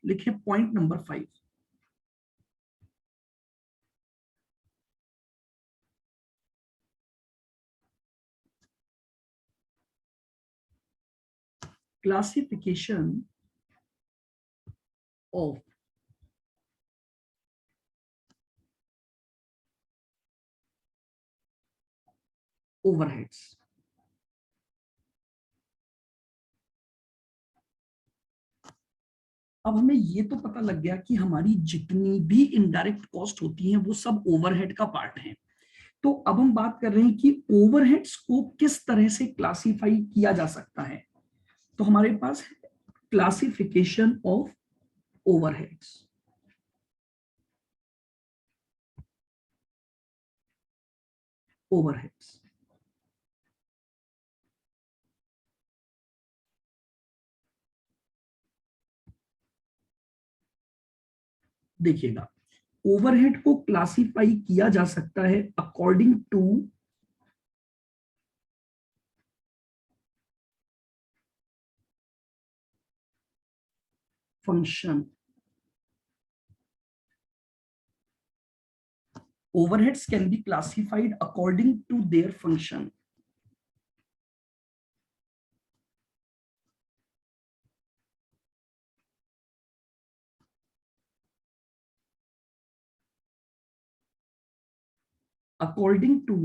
लिखे point number 5। Classification of overheads. अब हमें ये तो पता लग गया कि हमारी जितनी भी इनडायरेक्ट कॉस्ट होती हैं वो सब ओवरहेड का पार्ट है। तो अब हम बात कर रहे हैं कि ओवरहेड्स को किस तरह से क्लासिफाई किया जा सकता है। तो हमारे पास है क्लासिफिकेशन ऑफ ओवरहेड्स। ओवरहेड्स देखिएगा, ओवरहेड को क्लासिफाई किया जा सकता है according to function. Overheads can be classified according to their function. According to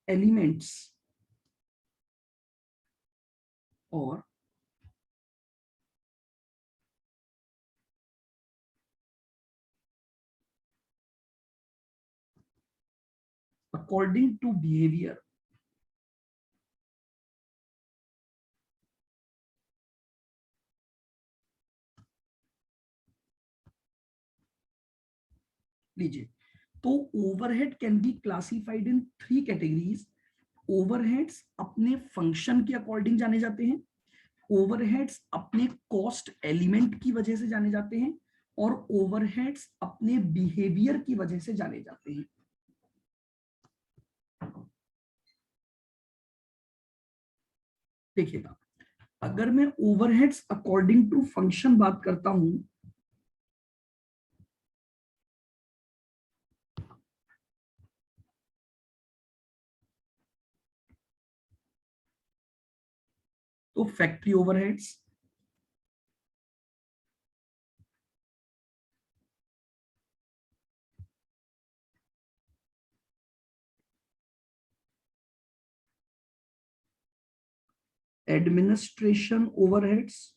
elements or according to behavior. लीजिए, तो overhead can be classified in 3 categories. Overheads अपने function के अकॉर्डिंग जाने जाते हैं, ओवरहेड्स अपने कॉस्ट एलिमेंट की वजह से जाने जाते हैं, और ओवरहेड्स अपने बिहेवियर की वजह से जाने जाते हैं। देखिएगा, अगर मैं ओवरहेड्स अकॉर्डिंग टू फंक्शन बात करता हूं तो factory overheads, administration overheads,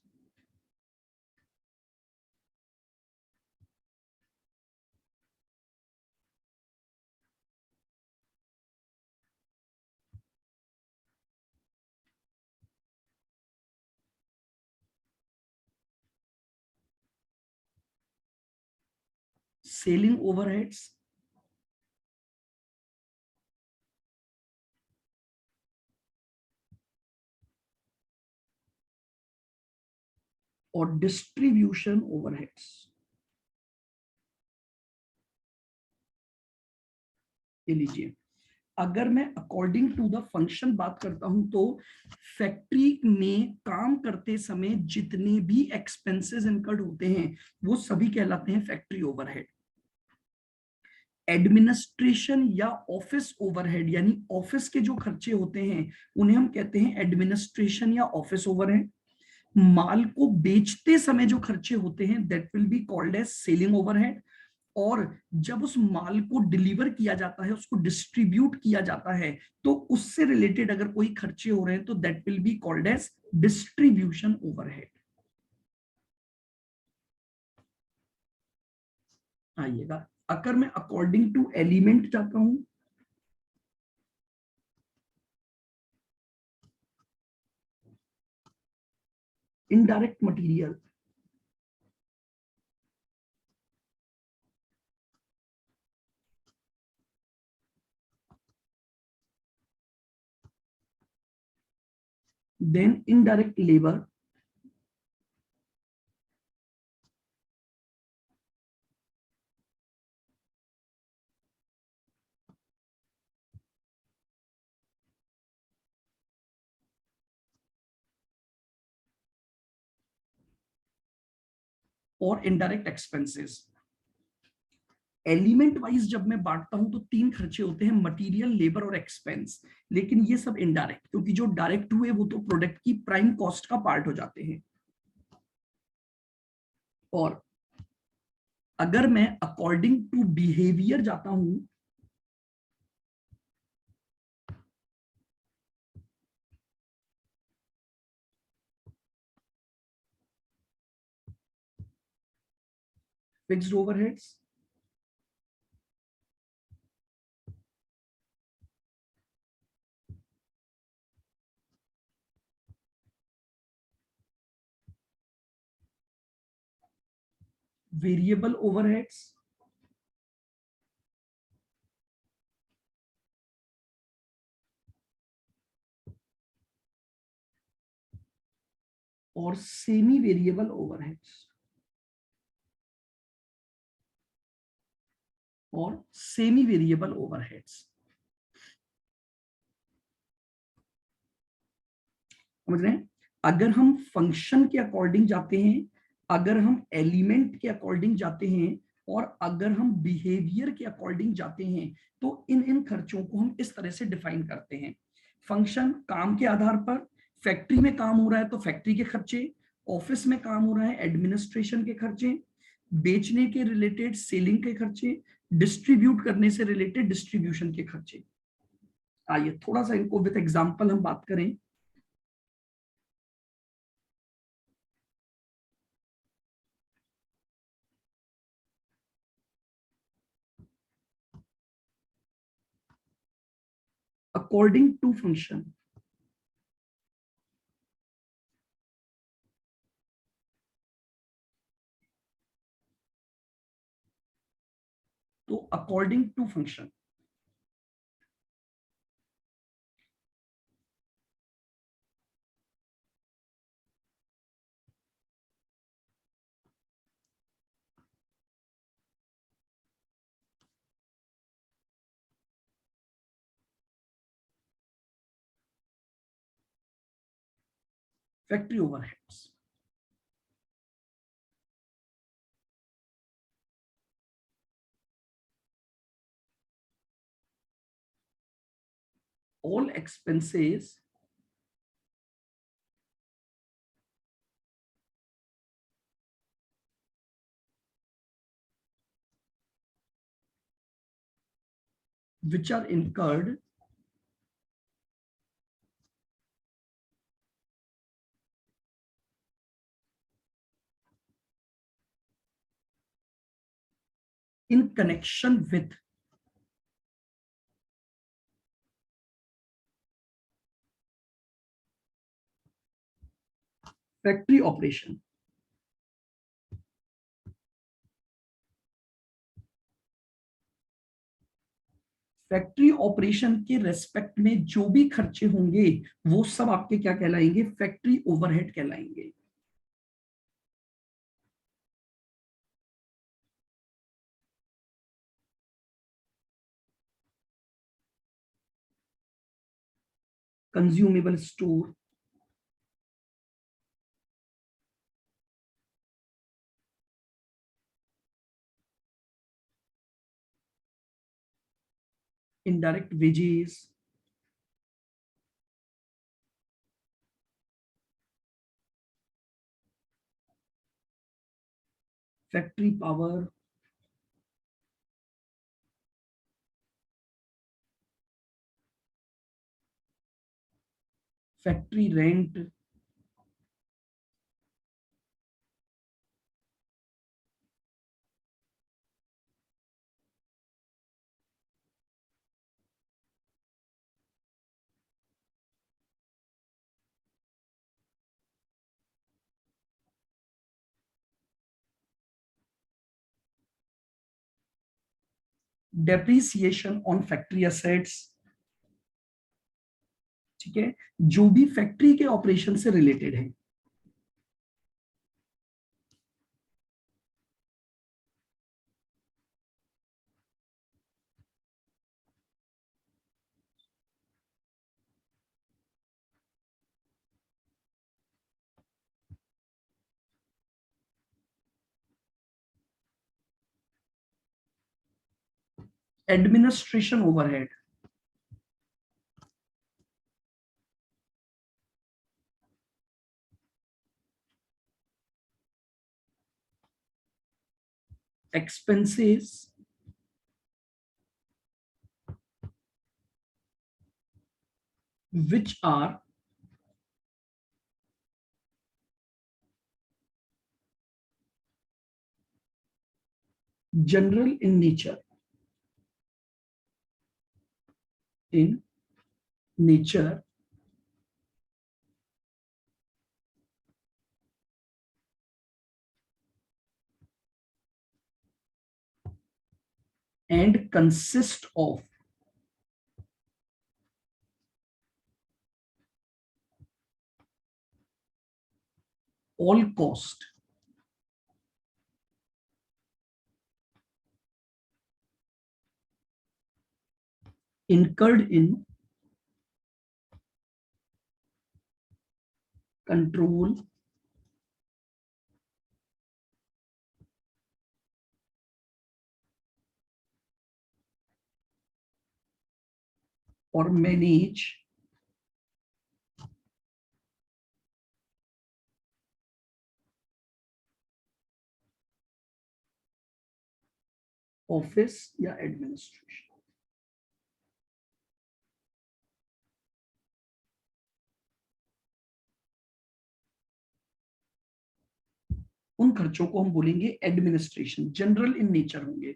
selling overheads, और डिस्ट्रीब्यूशन ओवरहेड्स। ये लीजिए, अगर मैं अकॉर्डिंग टू द फंक्शन बात करता हूं तो फैक्ट्री में काम करते समय जितने भी एक्सपेंसेस इनकर्ड होते हैं वो सभी कहलाते हैं फैक्ट्री ओवरहेड। एडमिनिस्ट्रेशन या ऑफिस ओवरहेड यानी ऑफिस के जो खर्चे होते हैं उन्हें हम कहते हैं एडमिनिस्ट्रेशन या ऑफिस ओवरहेड। माल को बेचते समय जो खर्चे होते हैं that will be called as selling overhead. और जब उस माल को डिलीवर किया जाता है, उसको डिस्ट्रीब्यूट किया जाता है, तो उससे रिलेटेड अगर कोई खर्चे हो रहे हैं तो that will be called as distribution overhead. आइएगा, अगर मैं अकॉर्डिंग टू एलिमेंट जाता हूं indirect material, then indirect labour, और इनडायरेक्ट एक्सपेंसेस। एलिमेंट वाइज जब मैं बांटता हूं तो तीन खर्चे होते हैं, मटेरियल, लेबर और एक्सपेंस, लेकिन ये सब इनडायरेक्ट, क्योंकि जो डायरेक्ट हुए वो तो प्रोडक्ट की प्राइम कॉस्ट का पार्ट हो जाते हैं। और अगर मैं अकॉर्डिंग टू बिहेवियर जाता हूं, फिक्स्ड ओवरहेड्स, वेरिएबल ओवरहेड्स, और सेमी वेरिएबल ओवरहेड्स, और सेमी वेरिएबल ओवरहेड्स। समझ रहे हैं? अगर हम फंक्शन के अकॉर्डिंग जाते हैं, अगर हम एलिमेंट के अकॉर्डिंग जाते हैं, और अगर हम बिहेवियर के अकॉर्डिंग जाते हैं, तो इन इन खर्चों को हम इस तरह से डिफाइन करते हैं। फंक्शन काम के आधार पर, फैक्ट्री में काम हो रहा है तो फैक्ट्री के खर्चे, ऑफिस में काम हो रहा है एडमिनिस्ट्रेशन के खर्चे, बेचने के रिलेटेड सेलिंग के खर्चे, डिस्ट्रीब्यूट करने से रिलेटेड डिस्ट्रीब्यूशन के खर्चे। आइए थोड़ा सा इनको विद एग्जांपल हम बात करें। अकॉर्डिंग टू फंक्शन, तो according to function, factory overheads, all expenses which are incurred in connection with factory operation। Factory operation के रेस्पेक्ट में जो भी खर्चे होंगे वो सब आपके क्या कहलाएंगे, फैक्ट्री ओवरहेड कहलाएंगे। Consumable store, indirect wages, factory power, factory rent, depreciation on factory assets. ठीक है, जो भी फैक्ट्री के ऑपरेशन से रिलेटेड है। Administration overhead, expenses which are general in nature and consist of all cost incurred in control or manage office या administration. उन खर्चों को हम बोलेंगे एडमिनिस्ट्रेशन, जनरल इन नेचर होंगे।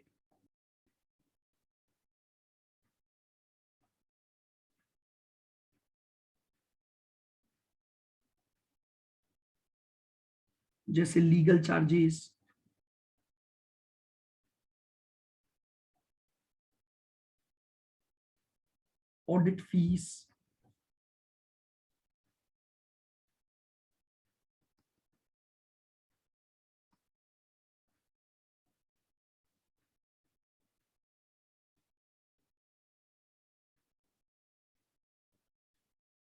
जैसे legal charges, audit fees,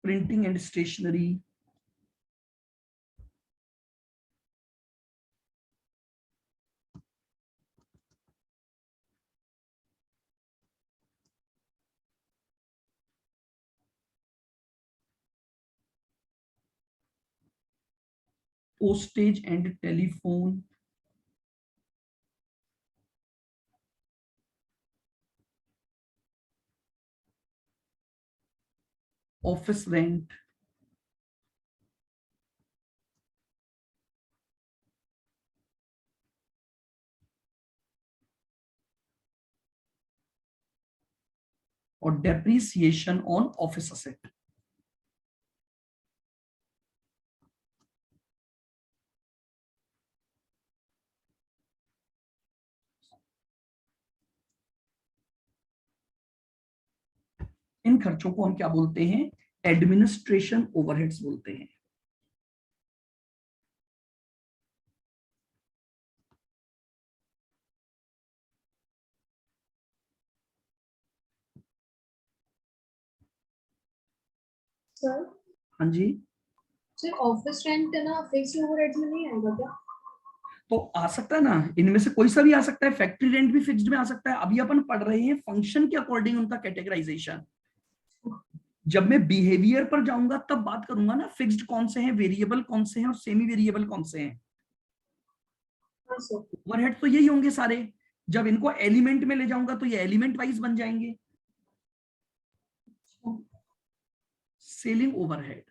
printing and stationery, postage and telephone, office rent, और depreciation on office asset. इन खर्चों को हम क्या बोलते हैं? एडमिनिस्ट्रेशन ओवरहेड्स बोलते हैं। सर हाँ जी, सर ऑफिस रेंट है ना, फिक्स ओवरहेड्स में नहीं आएगा क्या? तो आ सकता है ना, इनमें से कोई सा भी आ सकता है। फैक्ट्री रेंट भी फिक्स्ड में आ सकता है। अभी अपन पढ़ रहे हैं फंक्शन के अकॉर्डिंग उनका कैटेगराइजेशन। जब मैं बिहेवियर पर जाऊंगा तब बात करूंगा ना, फिक्स्ड कौन से हैं, वेरिएबल कौन से हैं और सेमी वेरिएबल कौन से हैं। हाँ सर। ओवरहेड तो यही होंगे सारे। जब इनको एलिमेंट में ले जाऊंगा तो ये एलिमेंट वाइज बन जाएंगे। Selling overhead,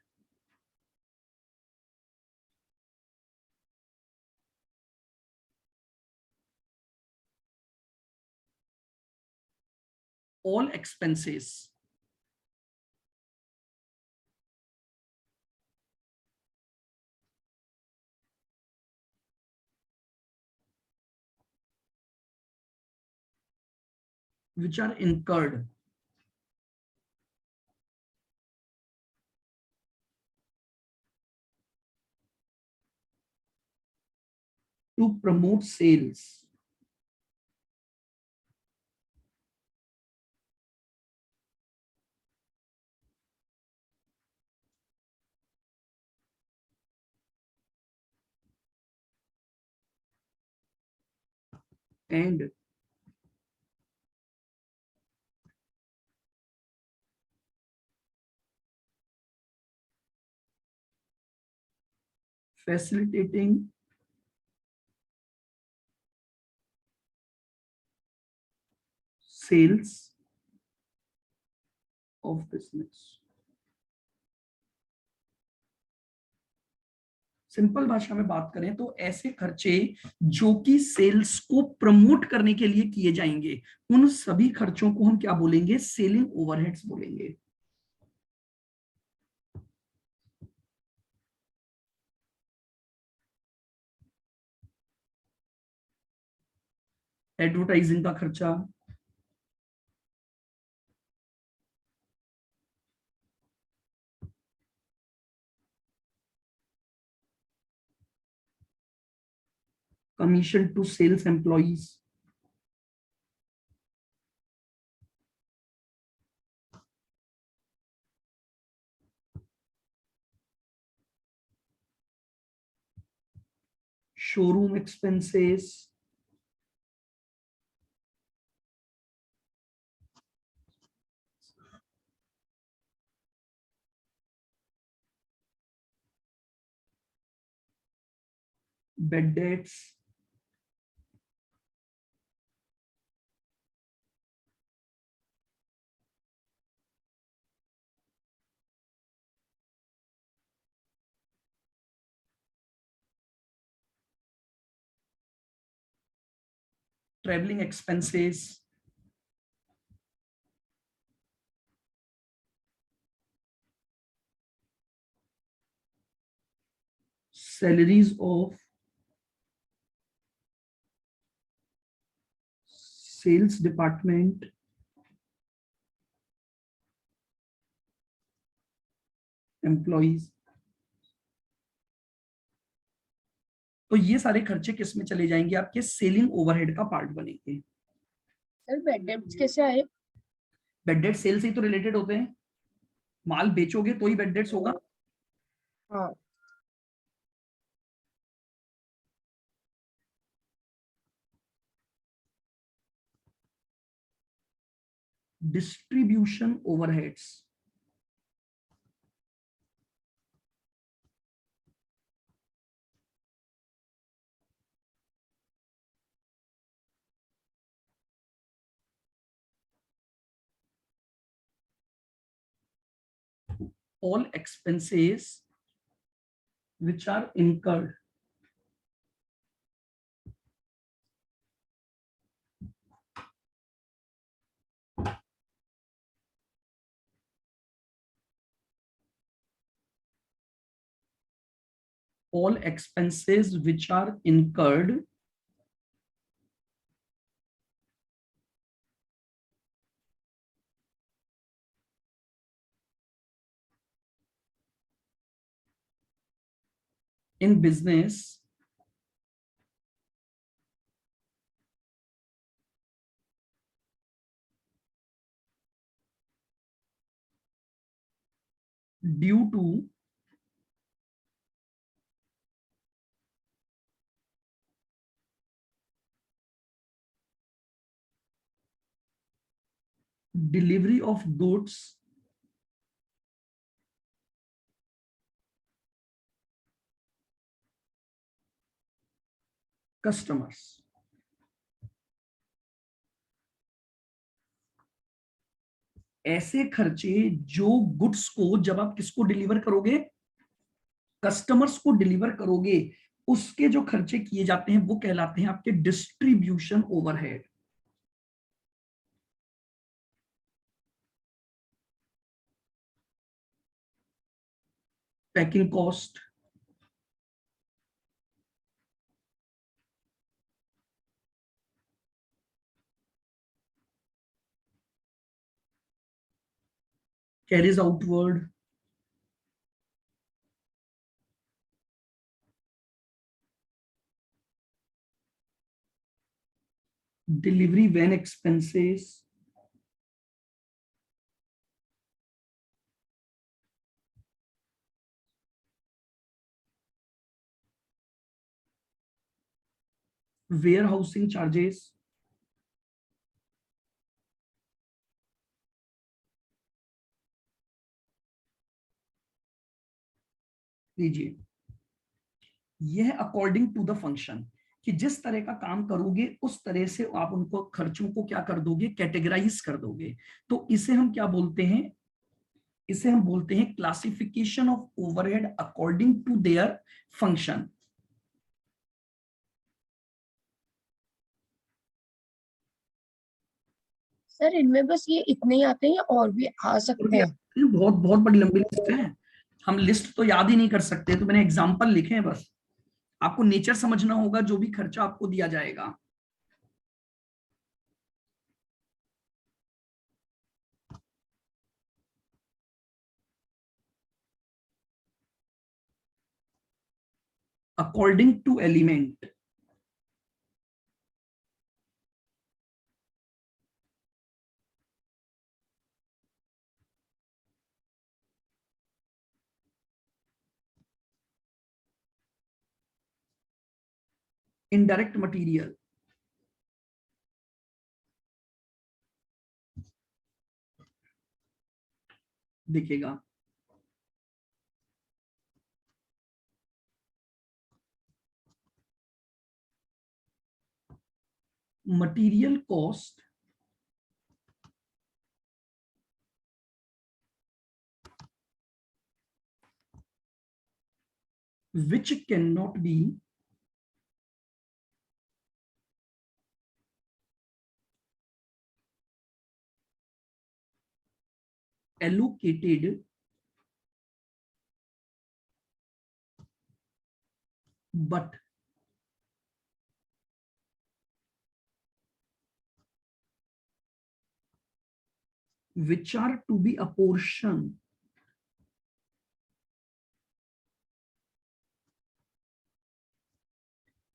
all expenses which are incurred to promote sales and facilitating sales of business। Simple भाषा में बात करें तो ऐसे खर्चे जो कि सेल्स को प्रमोट करने के लिए किए जाएंगे, उन सभी खर्चों को हम क्या बोलेंगे? सेलिंग ओवरहेड्स बोलेंगे। एडवर्टाइजिंग का खर्चा, commission to sales employees, showroom expenses, bad debts, travelling expenses, salaries of sales department employees. तो ये सारे खर्चे किस में चले जाएंगे? आपके सेलिंग ओवरहेड का पार्ट बनेंगे। सर बेड डेब्ट्स कैसे आए? बेड डेट सेल से ही तो रिलेटेड होते हैं, माल बेचोगे तो ही बेड डेट्स होगा। हाँ distribution overheads, all expenses which are incurred all expenses which are incurred in business due to delivery of goods customers। ऐसे खर्चे जो गुड्स को जब आप किसको डिलीवर करोगे? कस्टमर्स को डिलीवर करोगे, उसके जो खर्चे किए जाते हैं वो कहलाते हैं आपके distribution overhead. Packing cost, carriage outward, delivery van expenses, warehousing charges, लीजिए ये है अकॉर्डिंग टू द फंक्शन, कि जिस तरह का काम करोगे उस तरह से आप उनको खर्चों को क्या कर दोगे, कैटेगराइज कर दोगे। तो इसे हम क्या बोलते हैं, इसे हम बोलते हैं classification of overhead according to their function. Sir इनमें बस ये इतने ही आते हैं या और भी आ और सकते भी हैं? बहुत बहुत बड़ी लंबी लिस्ट है, हम लिस्ट तो याद ही नहीं कर सकते, तो मैंने एग्जाम्पल लिखे हैं बस। आपको नेचर समझना होगा जो भी खर्चा आपको दिया जाएगा। According to element, indirect material, दिखेगा। Material cost which cannot be allocated but which are to be apportioned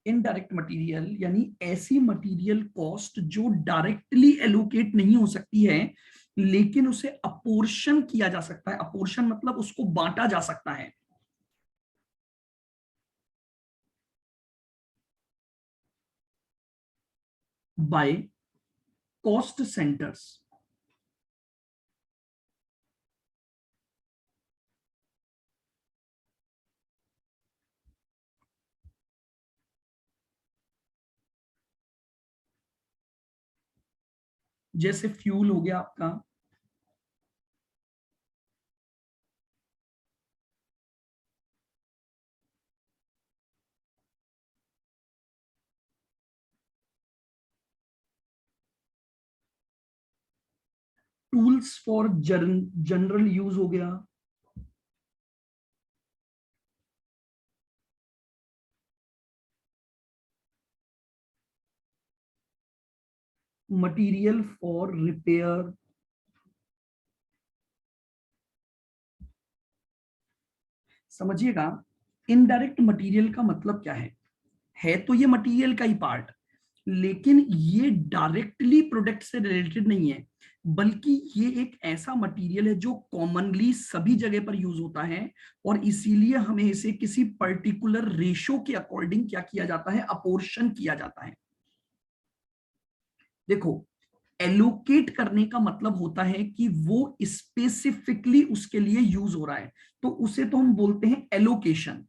indirect material, यानी ऐसी मटेरियल कॉस्ट जो डायरेक्टली एलोकेट नहीं हो सकती है लेकिन उसे अपोर्शन किया जा सकता है। अपोर्शन मतलब उसको बांटा जा सकता है। बाय कॉस्ट सेंटर्स, जैसे फ्यूल हो गया आपका, टूल्स फॉर जनरल यूज हो गया, मटेरियल फॉर रिपेयर। समझिएगा, इनडायरेक्ट मटेरियल का मतलब क्या है तो ये मटेरियल का ही पार्ट, लेकिन ये डायरेक्टली प्रोडक्ट से रिलेटेड नहीं है, बल्कि ये एक ऐसा मटेरियल है जो कॉमनली सभी जगह पर यूज होता है, और इसीलिए हमें इसे किसी पर्टिकुलर रेशो के अकॉर्डिंग क्या किया जाता है, अपोर्शन किया जाता है। देखो, एलोकेट करने का मतलब होता है कि वो स्पेसिफिकली उसके लिए यूज हो रहा है, तो उसे तो हम बोलते हैं एलोकेशन।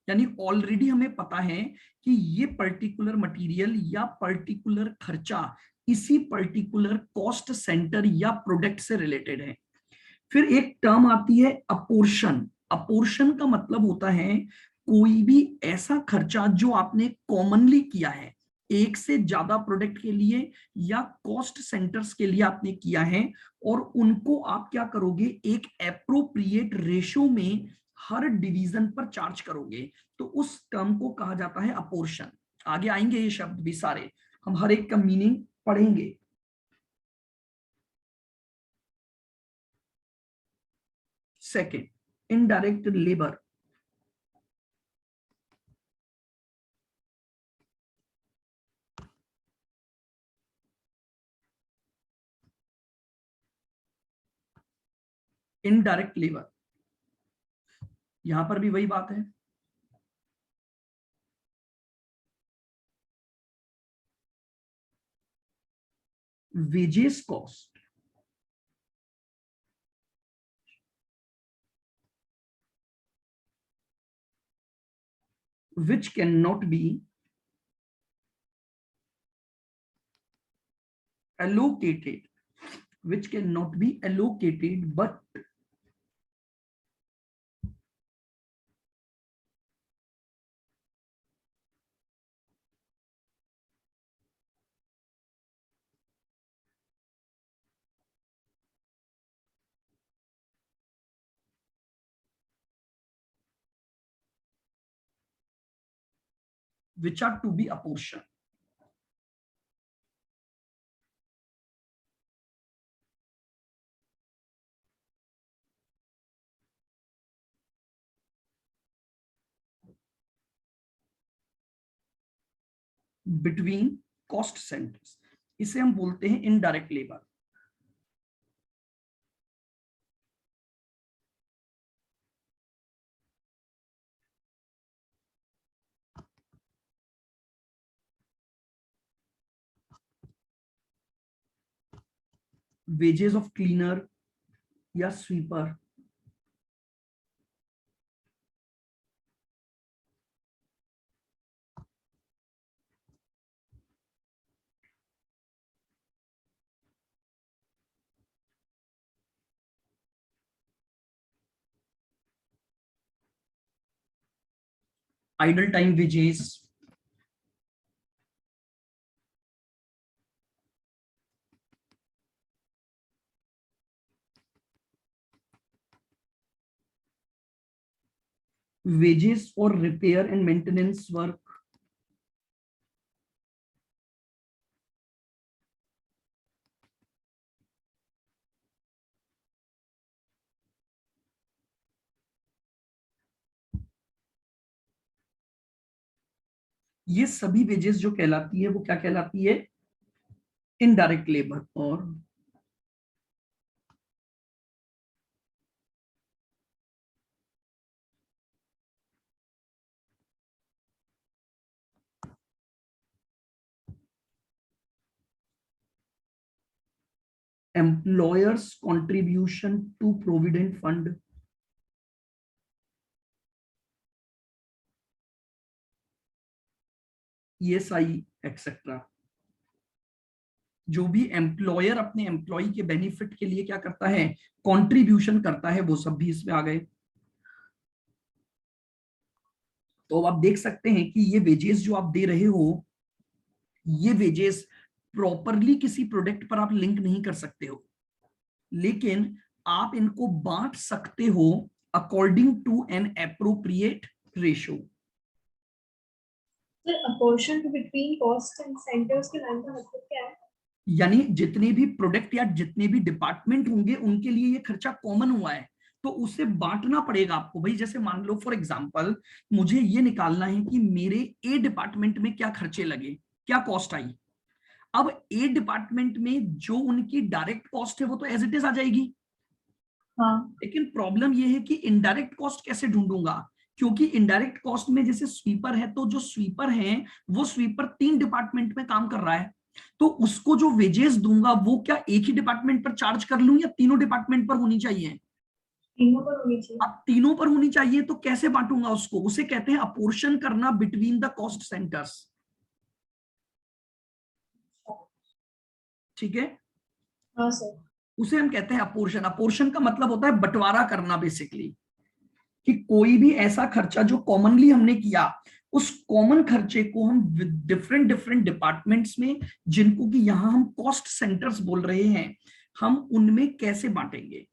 यानी ऑलरेडी हमें पता है कि ये पर्टिकुलर मटेरियल या पर्टिकुलर खर्चा इसी पर्टिकुलर कॉस्ट सेंटर या प्रोडक्ट से रिलेटेड है। फिर एक टर्म आती है अपोर्शन। अपोर्शन का मतलब होता है कोई भी ऐसा खर्चा जो आपने कॉमनली किया है, एक से ज्यादा प्रोडक्ट के लिए या कॉस्ट सेंटर्स के लिए आपने किया है, और उनको आप क्या करोगे, एक एप्रोप्रिएट रेशो में हर डिवीजन पर चार्ज करोगे, तो उस टर्म को कहा जाता है अपोर्शन। आगे आएंगे ये शब्द भी सारे, हम हर एक का मीनिंग पढ़ेंगे। Second, indirect labour. Indirect labour, यहां पर भी वही बात है, wages cost, which cannot be allocated, but which are to be apportioned. Between cost centres, इसे हम बोलते हैं indirect labour. Wages of cleaner या sweeper, idle time wages, wages for repair and maintenance work, ये सभी वेजेस जो कहलाती है वो क्या कहलाती है? Indirect labour. और employer's contribution to provident fund, ESI etcetera. जो भी एम्प्लॉयर अपने एम्प्लॉय के बेनिफिट के लिए क्या करता है, कंट्रीब्यूशन करता है, वो सब भी इसमें आ गए। तो आप देख सकते हैं कि ये वेजेस जो आप दे रहे हो, ये वेजेस प्रॉपरली किसी प्रोडक्ट पर आप लिंक नहीं कर सकते हो, लेकिन आप इनको बांट सकते हो according to an appropriate ratio. Sir apportion between cost and centres के लाइन का मतलब क्या है? यानी जितने भी प्रोडक्ट या जितने भी डिपार्टमेंट होंगे उनके लिए ये खर्चा कॉमन हुआ है, तो उसे बांटना पड़ेगा आपको। भाई जैसे मान लो फॉर एग्जांपल मुझे ये निकालना है कि मेरे ए डिपार्टमेंट में क्या खर्चे लगे, क्या कॉस्ट आई। अब ए डिपार्टमेंट में जो उनकी डायरेक्ट कॉस्ट है वो तो एज इट इज आ जाएगी, हाँ। लेकिन प्रॉब्लम ये है कि इनडायरेक्ट कॉस्ट कैसे ढूंढूंगा, क्योंकि इनडायरेक्ट कॉस्ट में जैसे स्वीपर है, तो जो स्वीपर है वो स्वीपर 3 डिपार्टमेंट में काम कर रहा है, तो उसको जो वेजेस दूंगा वो क्या एक ही डिपार्टमेंट पर चार्ज कर लूं या तीनों डिपार्टमेंट पर होनी चाहिए? तीनों पर होनी चाहिए। अब तीनों पर होनी चाहिए, तो कैसे बांटूंगा उसको? उसे कहते हैं अपोर्शन करना बिटवीन द कॉस्ट सेंटर्स। ठीक है, हाँ सर। उसे हम कहते हैं अपोर्शन। अपोर्शन का मतलब होता है बंटवारा करना बेसिकली, कि कोई भी ऐसा खर्चा जो कॉमनली हमने किया, उस कॉमन खर्चे को हम डिफरेंट डिफरेंट डिपार्टमेंट्स में, जिनको कि यहां हम कॉस्ट सेंटर्स बोल रहे हैं, हम उनमें कैसे बांटेंगे।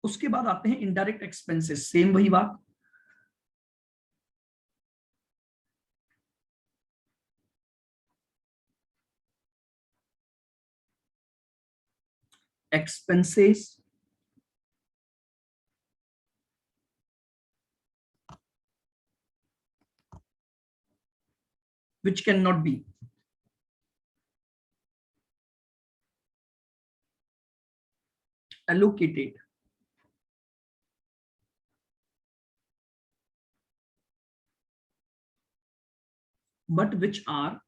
उसके बाद आते हैं इनडायरेक्ट एक्सपेंसेस, सेम वही बात। Expenses which cannot be allocated but which are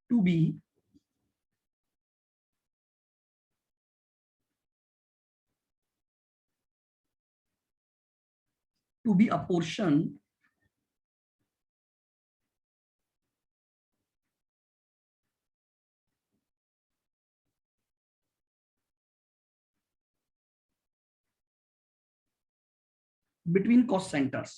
to be apportioned between cost centers।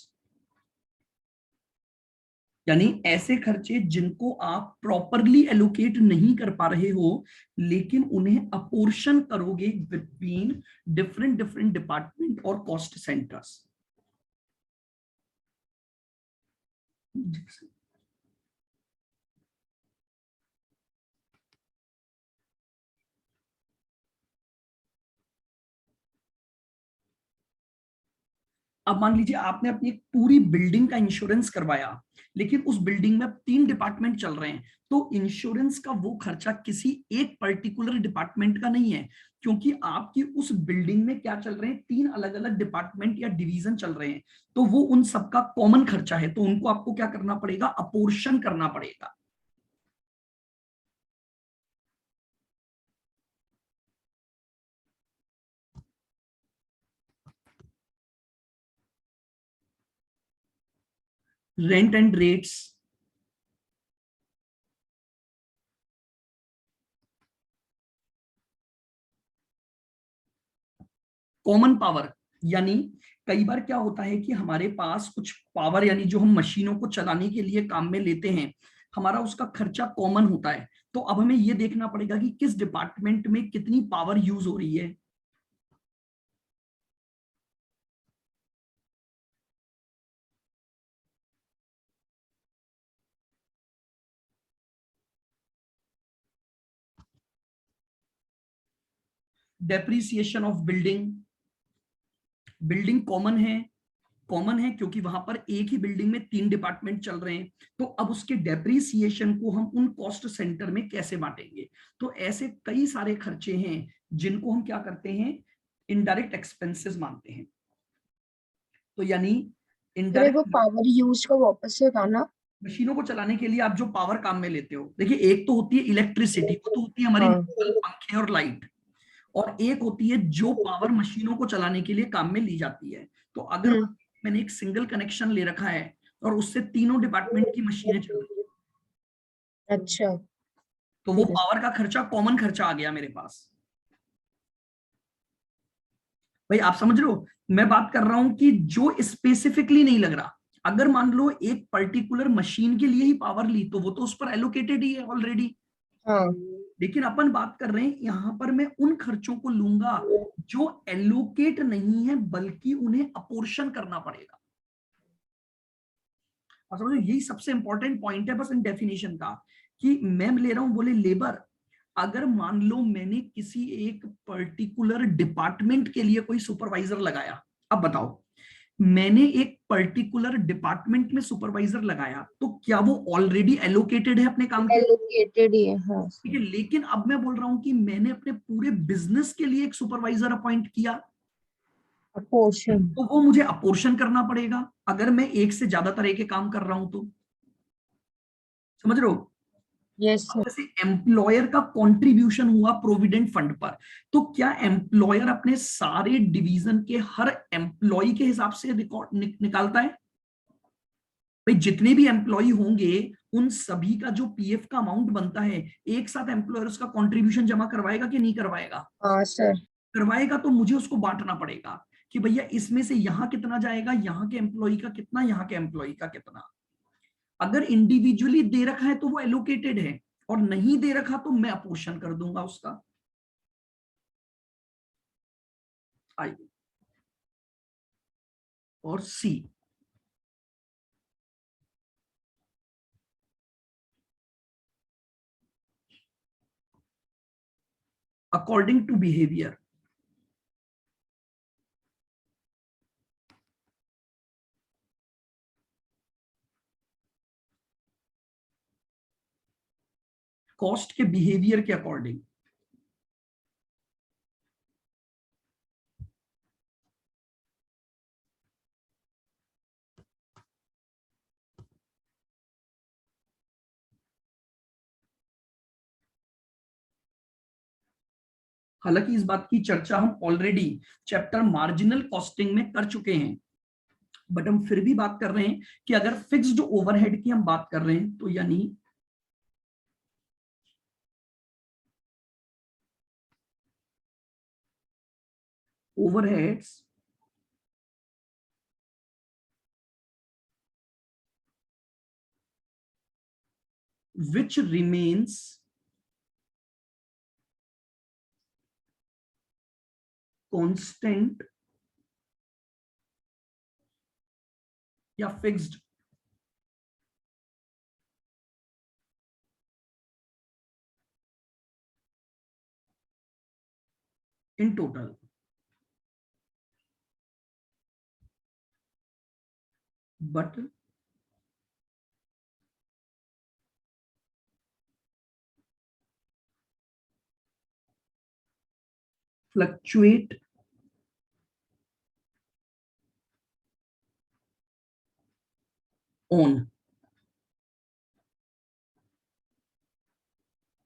यानी ऐसे खर्चे जिनको आप प्रॉपरली एलोकेट नहीं कर पा रहे हो, लेकिन उन्हें अपोर्शन करोगे बिटवीन डिफरेंट डिफरेंट डिपार्टमेंट और कॉस्ट सेंटर्स। अब मान लीजिए आपने अपनी एक पूरी बिल्डिंग का इंश्योरेंस करवाया, लेकिन उस बिल्डिंग में 3 डिपार्टमेंट चल रहे हैं, तो इंश्योरेंस का वो खर्चा किसी एक पर्टिकुलर डिपार्टमेंट का नहीं है, क्योंकि आपकी उस बिल्डिंग में क्या चल रहे हैं, 3 अलग अलग डिपार्टमेंट या डिवीजन चल रहे हैं, तो वो उन सबका कॉमन खर्चा है, तो उनको आपको क्या करना पड़ेगा, अपोर्शन करना पड़ेगा। Rent and rates, common power, यानी कई बार क्या होता है कि हमारे पास कुछ पावर यानी जो हम मशीनों को चलाने के लिए काम में लेते हैं, हमारा उसका खर्चा कॉमन होता है, तो अब हमें यह देखना पड़ेगा कि किस डिपार्टमेंट में कितनी पावर यूज हो रही है। Depreciation of building, building common है क्योंकि वहां पर एक ही बिल्डिंग में 3 डिपार्टमेंट चल रहे हैं, तो अब उसके डेप्रिसिएशन को हम उन कॉस्ट सेंटर में कैसे बांटेंगे। तो ऐसे कई सारे खर्चे हैं जिनको हम क्या करते हैं, इनडायरेक्ट एक्सपेंसेस मानते हैं। तो यानी फिर वो इनडायरेक्ट, पावर यूज का वापस से बताना। मशीनों को चलाने के लिए आप जो पावर काम में लेते हो, देखिए एक तो होती है इलेक्ट्रिसिटी, वो तो होती है हमारी हाँ। नॉर्मल पंखे और लाइट, और एक होती है जो पावर मशीनों को चलाने के लिए काम में ली जाती है। तो अगर हम्म। मैंने एक सिंगल कनेक्शन ले रखा है और उससे तीनों डिपार्टमेंट की मशीनें चल रही हैं, अच्छा। तो वो ठीक है। पावर का खर्चा कॉमन खर्चा आ गया मेरे पास। भाई आप समझ रहे हो, मैं बात कर रहा हूं कि जो स्पेसिफिकली नहीं लग रहा, अगर मान लो एक पर्टिकुलर मशीन के लिए ही पावर ली, तो वो तो उस पर एलोकेटेड ही है ऑलरेडी, हाँ। लेकिन अपन बात कर रहे हैं यहां पर मैं उन खर्चों को लूंगा जो एलोकेट नहीं है, बल्कि उन्हें अपोर्शन करना पड़ेगा। और समझो यही सबसे इंपॉर्टेंट पॉइंट है बस इन डेफिनेशन का, कि मैं ले रहा हूं बोले लेबर, अगर मान लो मैंने किसी एक पर्टिकुलर डिपार्टमेंट के लिए कोई सुपरवाइजर लगाया, अब बताओ मैंने एक पर्टिकुलर डिपार्टमेंट में सुपरवाइजर लगाया, तो क्या वो ऑलरेडी एलोकेटेड है अपने काम के लिए, एलोकेटेड ही है, हाँ। ठीक है, लेकिन अब मैं बोल रहा हूं कि मैंने अपने पूरे बिजनेस के लिए एक सुपरवाइजर अपॉइंट किया, पोर्शन। तो वो मुझे अपोर्शन करना पड़ेगा अगर मैं एक से ज्यादा तरह के काम कर रहा हूं तो। समझ रहे हो, यस अब सर। जैसे एम्प्लॉयर का कंट्रीब्यूशन हुआ प्रोविडेंट फंड पर, तो क्या एम्प्लॉयर अपने सारे डिवीजन के हर एम्प्लॉय के हिसाब से रिकॉर्ड निकालता है। भाई जितने भी एम्प्लॉय होंगे उन सभी का जो पीएफ का अमाउंट बनता है, एक साथ एम्प्लॉयर उसका कंट्रीब्यूशन जमा करवाएगा कि नहीं करवाएगा, हाँ सर। करवाएगा, तो मुझे उसको बांटना पड़ेगा कि भैया इसमें से यहां कितना जाएगा, यहाँ के एम्प्लॉय का कितना, यहाँ के एम्प्लॉय का कितना। अगर इंडिविजुअली दे रखा है तो वो एलोकेटेड है, और नहीं दे रखा तो मैं अपोर्शन कर दूंगा उसका। आइए, और सी, अकॉर्डिंग टू बिहेवियर, कॉस्ट के बिहेवियर के अकॉर्डिंग। हालांकि इस बात की चर्चा हम ऑलरेडी चैप्टर मार्जिनल कॉस्टिंग में कर चुके हैं, बट हम फिर भी बात कर रहे हैं कि अगर फिक्स्ड ओवरहेड की हम बात कर रहे हैं तो यानी ओवरहेड्स which remains constant या fixed in total, but fluctuate on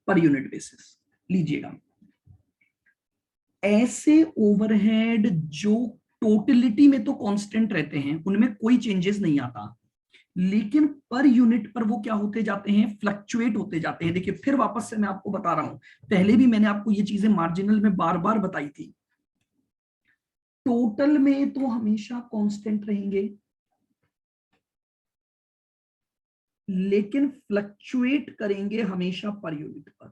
per unit basis. लीजिएगा, ऐसे ओवरहेड जो टोटलिटी में तो कांस्टेंट रहते हैं, उनमें कोई चेंजेस नहीं आता, लेकिन पर यूनिट पर वो क्या होते जाते हैं, फ्लक्चुएट होते जाते हैं। देखिए फिर वापस से मैं आपको बता रहा हूं, पहले भी मैंने आपको ये चीजें मार्जिनल में बार बार बताई थी। टोटल में तो हमेशा कांस्टेंट रहेंगे, लेकिन फ्लक्चुएट करेंगे हमेशा पर यूनिट पर,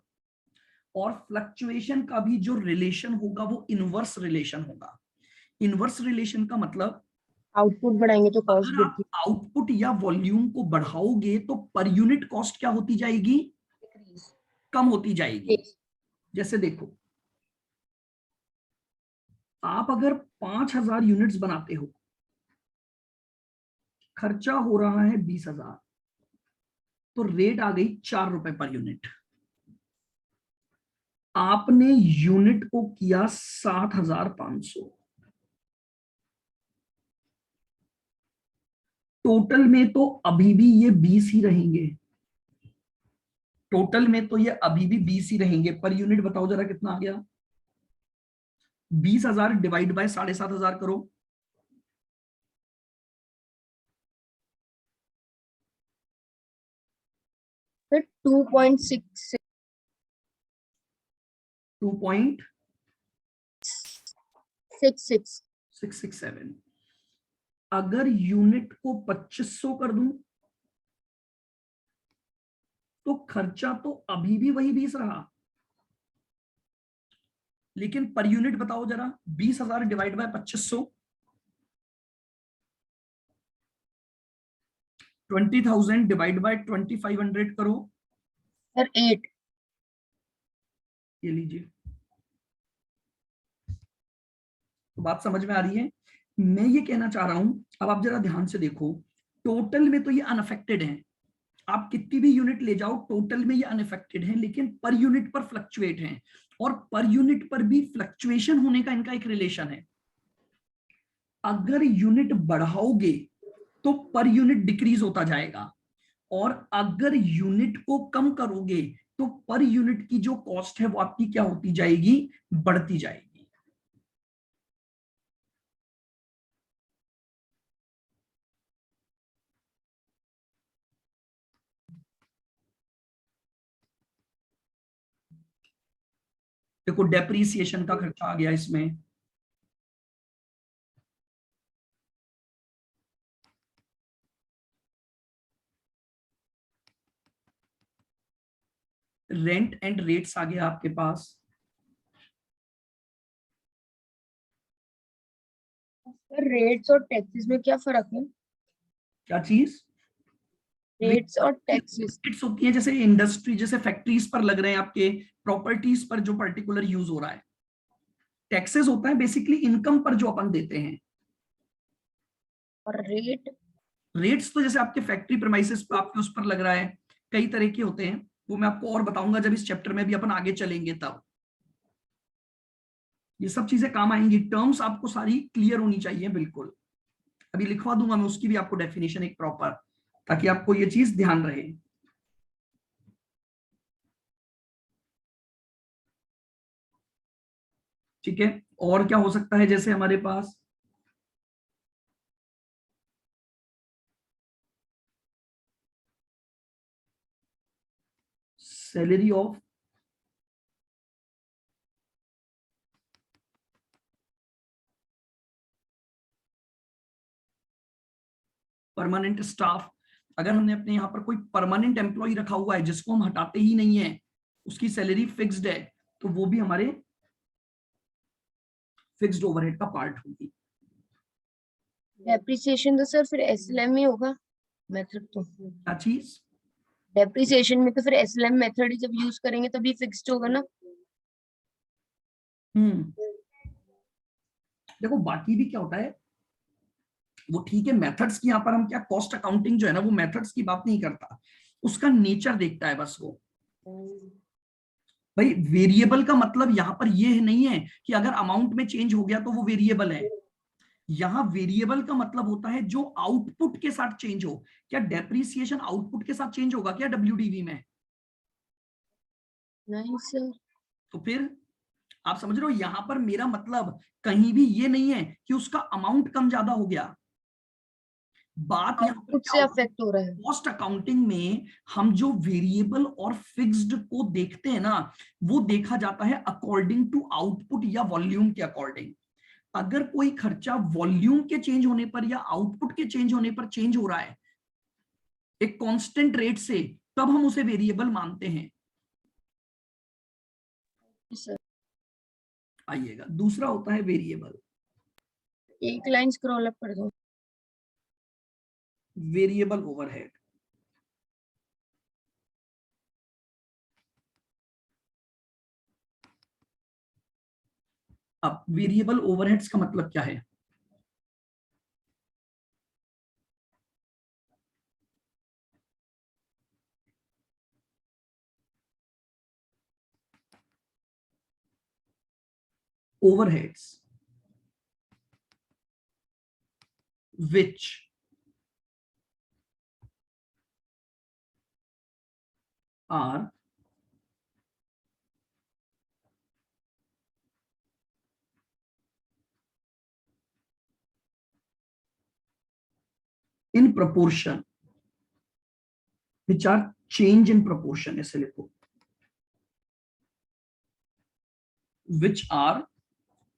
और फ्लक्चुएशन का भी जो रिलेशन होगा वो इनवर्स रिलेशन होगा। इनवर्स रिलेशन का मतलब आउटपुट बढ़ाएंगे तो कॉस्ट अगर आप बढ़ती आउटपुट या वॉल्यूम को बढ़ाओगे तो पर यूनिट कॉस्ट क्या होती जाएगी, है। कम होती जाएगी। जैसे देखो, आप अगर 5000 यूनिट्स बनाते हो, खर्चा हो रहा है 20,000, तो रेट आ गई 4 रुपए पर यूनिट। आपने यूनिट को किया 7,500, टोटल में तो अभी भी ये 20 ही रहेंगे, टोटल में तो ये अभी भी 20 ही रहेंगे। पर यूनिट बताओ जरा कितना आ गया, 20,000 डिवाइड बाय 7,500 करो, फिर 2.66 2.667। अगर यूनिट को 2500 कर दूं तो खर्चा तो अभी भी वही 20 रहा, लेकिन पर यूनिट बताओ जरा, 20,000 डिवाइड बाय 2500, 20,000 डिवाइड बाय 2,500 करो, सर 8। ये लीजिए। तो बात समझ में आ रही है, मैं ये कहना चाह रहा हूं, अब आप जरा ध्यान से देखो, टोटल में तो ये अनअफेक्टेड है, आप कितनी भी यूनिट ले जाओ टोटल में ये अनअफेक्टेड है, लेकिन पर यूनिट पर फ्लक्चुएट है, और पर यूनिट पर भी फ्लक्चुएशन होने का इनका एक रिलेशन है। अगर यूनिट बढ़ाओगे तो पर यूनिट डिक्रीज होता जाएगा, और अगर यूनिट को कम करोगे तो पर यूनिट की जो कॉस्ट है वो आपकी क्या होती जाएगी, बढ़ती जाएगी। देखो डेप्रीसिएशन का खर्चा आ गया इसमें, रेंट एंड रेट्स आ गया आपके पास, सर रेट्स और टैक्सेस में क्या फर्क है? क्या चीज, रेट्स और टैक्सेस। रेट्स होती है जैसे इंडस्ट्री, जैसे फैक्ट्रीज पर लग रहे हैं आपके, प्रॉपर्टीज पर जो पर्टिकुलर यूज हो रहा है। टैक्सेस होता है बेसिकली इनकम पर जो अपन देते हैं। और रेट? रेट्स तो जैसे आपके फैक्ट्री प्रेमाइसेस पर आपके उस पर लग रहा है, कई तरह के होते हैं, वो मैं आपको और बताऊंगा जब इस चैप्टर में भी अपन आगे चलेंगे तब ये सब चीजें काम आएंगी। टर्म्स आपको सारी क्लियर होनी चाहिए बिल्कुल, अभी लिखवा दूंगा मैं उसकी भी आपको डेफिनेशन एक प्रॉपर, ताकि आपको ये चीज ध्यान रहे। ठीक है, और क्या हो सकता है जैसे हमारे पास सैलरी ऑफ परमानेंट स्टाफ। अगर हमने अपने यहाँ पर कोई परमानेंट एम्प्लॉय रखा हुआ है जिसको हम हटाते ही नहीं है, उसकी सैलरी फिक्स्ड है, तो वो भी हमारे फिक्स्ड ओवरहेड का पार्ट होगी। डेप्रिसिएशन तो सर फिर एसएलएम ही होगा मेथड तो। क्या चीज? डेप्रिसिएशन में तो फिर एसएलएम मेथड ही जब यूज करेंगे तभी फिक्स्ड होगा ना। देखो बाकी भी क्या होता है, वो ठीक है, मेथड्स की यहाँ पर हम क्या, कॉस्ट अकाउंटिंग जो है ना वो मेथड्स की बात नहीं करता, उसका नेचर देखता है बस वो। भाई वेरिएबल का मतलब यहाँ पर ये नहीं है कि अगर अमाउंट में चेंज हो गया तो वो वेरिएबल है। यहाँ वेरिएबल का मतलब होता है जो आउटपुट के साथ चेंज हो। क्या डेप्रिसिएशन आउटपुट के साथ चेंज होगा क्या डब्ल्यूडीवी में? नहीं सर। तो फिर आप समझ रहे हो, यहां पर मेरा मतलब कहीं भी ये नहीं है कि उसका अमाउंट कम ज्यादा हो गया। बात यहाँ पर आउटपुट क्या से होती है, अफेक्ट हो रहा है। कॉस्ट अकाउंटिंग में हम जो वेरिएबल और फिक्स्ड को देखते हैं ना, वो देखा जाता है अकॉर्डिंग टू आउटपुट या वॉल्यूम के अकॉर्डिंग। अगर कोई खर्चा वॉल्यूम के चेंज होने पर या आउटपुट के चेंज होने पर चेंज हो रहा है एक कांस्टेंट रेट से, तब हम उसे वेरिएबल मानते हैं। सर आइएगा, दूसरा होता है वेरिएबल। एक लाइन स्क्रॉल अप कर दो। Variable overhead. अब वेरिएबल ओवरहेड्स का मतलब क्या है? overheads which are in proportion, which are change in proportion, ऐसे लिखो, which are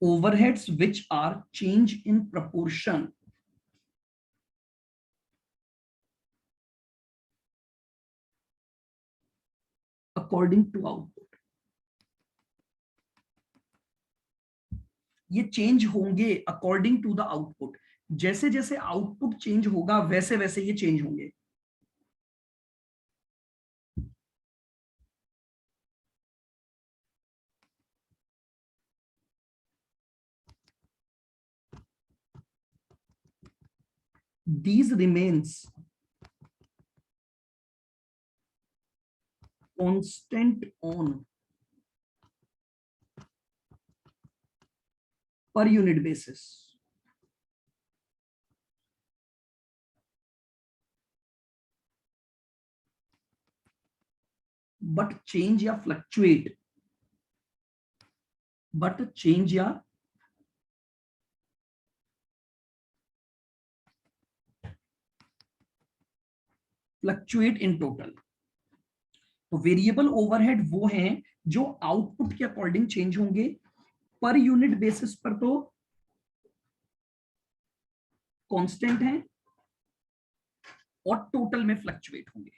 overheads which are change in proportion according to output। ये चेंज होंगे अकॉर्डिंग टू द आउटपुट, जैसे जैसे आउटपुट चेंज होगा वैसे वैसे ये चेंज होंगे। These remains constant on per unit basis, but change या fluctuate, but change या fluctuate in total। तो वेरिएबल ओवरहेड वो हैं जो आउटपुट के अकॉर्डिंग चेंज होंगे, पर यूनिट बेसिस पर तो कांस्टेंट हैं और टोटल में फ्लक्चुएट होंगे।